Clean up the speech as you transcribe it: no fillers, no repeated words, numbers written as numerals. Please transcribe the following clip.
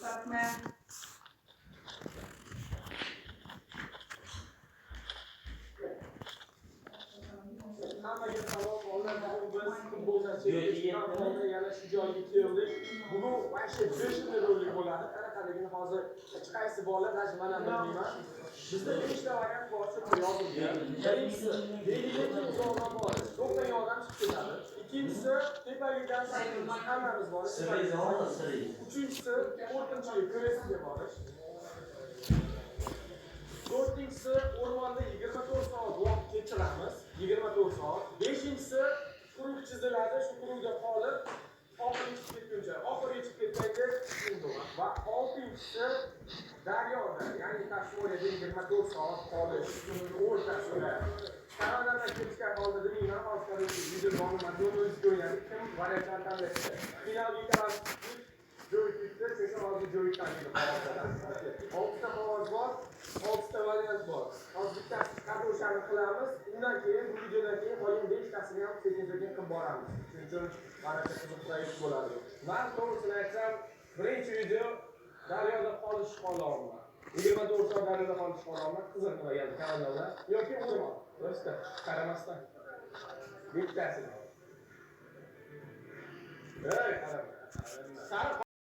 Batman. Hammaga salom, oiladan biz futbolchilar yana shu joyga keldik. Bugun mana shu 5 rollik bo'ladi. Qanaqaligini hozir hech qaysi bola mana bilmayman. Bizda 5 ta variant bor, shuni yozilgan. Birinchisi, belgilangan imzolar bor. 90 yordam chiqib ketadi. Ikkinchisi, tepalikdan hammamiz bor. Uchinchisi, 4-chi kresiga borish. To'rtinchisi, o'rmonda 24 soat vaqt kechiramiz. 24 soat. Beshinchisi, quruq chiziladi, shu quruqda qolib, oxiriga chiqib ketguncha, oxiriga chiqib ketganda va oltinchisi, daryoda, ya'ni Kashmorda 24 soat qolish o'rtasida. Kanadadan ketishga hozir bilmayman, hozir video ma'lumotni ko'rgandik, kim variantlar tanlashdi. Finalga kelamiz. Joyitda sesha hozir joyitdan kelib qoladi. 6 ta qog'oz bor, 6 ta variant bor. Hozir bittasi qadoshani qilamiz. Undan keyin bu videodan keyin qolgan 5 tasini ham sekin-sekin qilib boramiz. Shuning uchun barcha qiziqarli bo'ladi. Men to'g'risini aytsam, birinchi video daryoda qolish xohlamayman. 24 soat daryoda qolish xohlamayman. Qiziqmagan kanallar yoki o'rmon. Rosta qaramasdan. Bittasi. Ey, qarama.